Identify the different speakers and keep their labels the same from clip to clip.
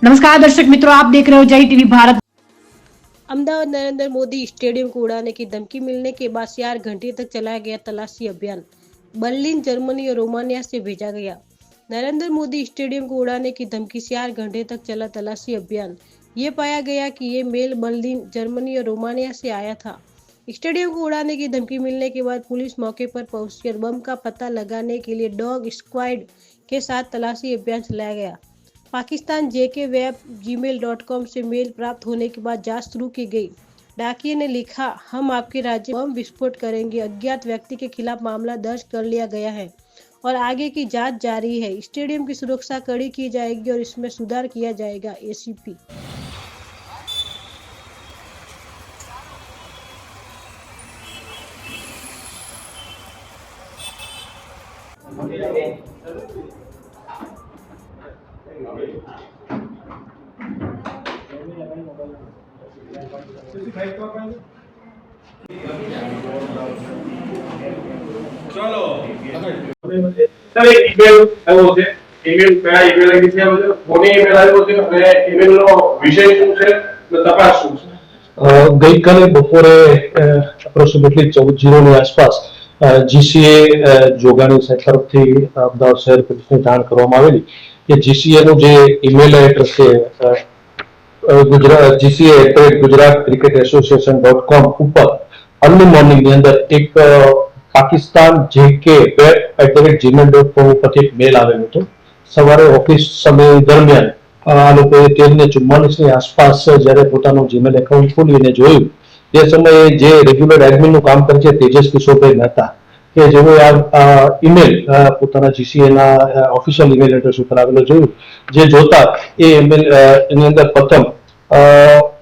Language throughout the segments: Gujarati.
Speaker 1: नमस्कार दर्शक मित्रों, आप देख रहे हो जय टीवी भारत।
Speaker 2: अहमदाबाद नरेंद्र मोदी स्टेडियम को उड़ाने की धमकी मिलने के बाद 4 घंटे तक चलाया गया तलाशी अभियान बर्लिन, जर्मनी और रोमानिया से भेजा गया। नरेंद्र मोदी स्टेडियम को उड़ाने की धमकी 4 घंटे तक चला तलाशी अभियान। ये पाया गया कि ये मेल बर्लिन, जर्मनी और रोमानिया से आया था। स्टेडियम को उड़ाने की धमकी मिलने के बाद पुलिस मौके पर पहुंचकर बम का पता लगाने के लिए डॉग स्क्वाड के साथ तलाशी अभियान चलाया गया। पाकिस्तान जेके वेब gmail.com से मेल प्राप्त होने के बाद जांच शुरू की गई। डाकिये ने लिखा, हम आपके राज्य में बम विस्फोट करेंगे। अज्ञात व्यक्ति के खिलाफ मामला दर्ज कर लिया गया है और आगे की जांच जारी है। स्टेडियम की सुरक्षा कड़ी की जाएगी और इसमें सुधार किया जाएगा। एसीपी
Speaker 3: चलो सर एक ईमेल આવ્યો છે ઈમેલ કયા ઈમેલ આઈડી છે બધું કોની ઈમેલ આવ્યો છે અને ઈમેલ નો વિષય શું છે અને તપાસ શું છે
Speaker 4: ગઈકાલે બપોરે એપ્રોક્સિમેટલી 14:00 ની આસપાસ જીસીએ જોગાણી સાહેબ તરફથી અમદાવાદ શહેર પોલીસને જાણ કરવામાં આવેલી કે જીસીએ નું જે ઈમેલ એડ્રેસ છે gca@gujaratcricket.association.com ઉપર अर्ली मॉर्निंग ની અંદર એક પાકિસ્તાન jk@gmail.com ઉપરથી એક મેલ આવેલો હતો। સવારે ઓફિસ સમય દરમિયાન આ લોકોએ 13:44 ની આસપાસ જ્યારે પોતાનું જીમેલ એકાઉન્ટ ખોલીને જોયું તે સમયે જે રેગ્યુલર એડમિનનું કામ કરે છે તેજસ કિશોરભાઈ મહેતા કે જેઓએ આ ઈમેલ પોતાના જીસીએના ઓફિશિયલ ઈમેલ એડ્રેસ ઉપર આવેલો જોયું। જે જોતા એ ઈમેલ એની અંદર પ્રથમ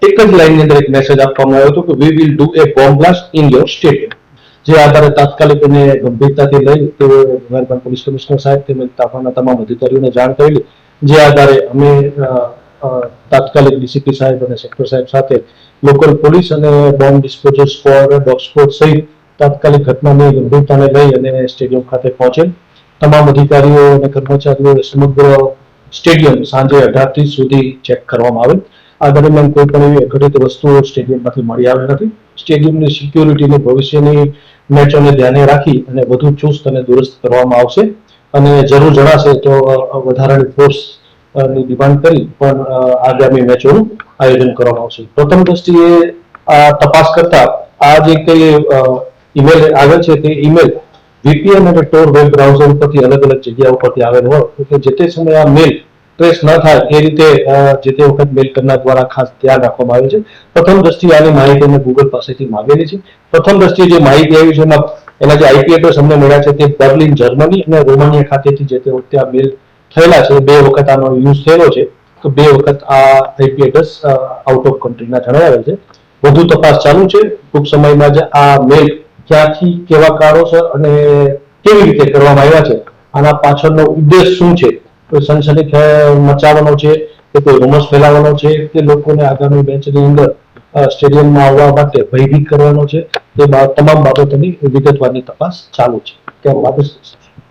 Speaker 4: એક જ લાઈનની અંદર એક મેસેજ આપવામાં આવ્યો હતો કે we will do A bomb blast in your stadium. જે આધારે તાત્કાલિક એને ગંભીરતાથી લઈ તેઓ મહેરબાન પોલીસ કમિશનર સાહેબ તેમજ તાફાના તમામ અધિકારીઓને જાણ કરેલી। જે આધારે અમે તાત્કાલિક ડીસીપી સાહેબ અને સેક્ટર સાહેબ સાથે લોકલ પોલીસ અને bomb disposal squad, dog squad સહિત તાત્કાલિક ઘટનાની ગંભીરતાને લઈ અને સ્ટેડિયમ ખાતે પહોંચેલ। તમામ અધિકારીઓ અને કર્મચારીઓ સમગ્ર સ્ટેડિયમ સાંજે 18:30 સુધી ચેક કરવામાં આવેલ। આ દરમિયાન કોઈ પણ એવી અઘટિત વસ્તુઓ સ્ટેડિયમમાંથી મળી આવેલ નથી। સ્ટેડિયમની સિક્યોરિટીની ભવિષ્યની મેચોને ધ્યાને રાખી અને વધુ ચુસ્ત અને દુરસ્ત કરવામાં આવશે અને જરૂર જણાશે તો વધારાની ફોર્સની ડિમાન્ડ કરી પણ આગામી મેચોનું આયોજન કરવામાં આવશે। પ્રથમ દ્રષ્ટિએ આ તપાસ કરતા આ જે કંઈ ઈમેલ આવે છે તે ઈમેલ વીપીએન અને ટોર વેબ બ્રાઉઝર ઉપરથી અલગ અલગ જગ્યા ઉપરથી આવેલ હોય એટલે જે તે સમયે આ મેલ ટ્રેસ ન થાય એ રીતે જે તે વખત મેલ કરનાર દ્વારા ખાસ ધ્યાન રાખવામાં આવે છે। પ્રથમ દ્રષ્ટિએ આની માહિતી અમે ગૂગલ પાસેથી માંગેલી છે। પ્રથમ દ્રષ્ટિએ જે માહિતી આવી છે એમાં એના જે આઈપી એડ્રેસ અમને મળ્યા છે તે બર્લિન, જર્મની અને રોમાનિયા ખાતેથી જે તે વખતે આ મેલ થયેલા છે। 2 વખત આનો યુઝ થયેલો છે તો 2 વખત આ આઈપી એડ્રેસ આઉટ ઓફ કન્ટ્રીના જણાવેલ છે। વધુ તપાસ ચાલુ છે। ટૂંક સમયમાં જ આ મેલ ક્યાંથી કેવા કારણોસર અને કેવી રીતે કરવામાં આવ્યા છે આના પાછળનો ઉદ્દેશ શું છે, કોઈ સનસની મચાવવાનો છે કે કોઈ રૂમર્સ ફેલાવવાનો છે કે લોકોને આગામી મેચની અંદર સ્ટેડિયમમાં આવવા માટે ભયભીત કરવાનો છે તે તમામ બાબતોની વિગતવારની તપાસ ચાલુ છે।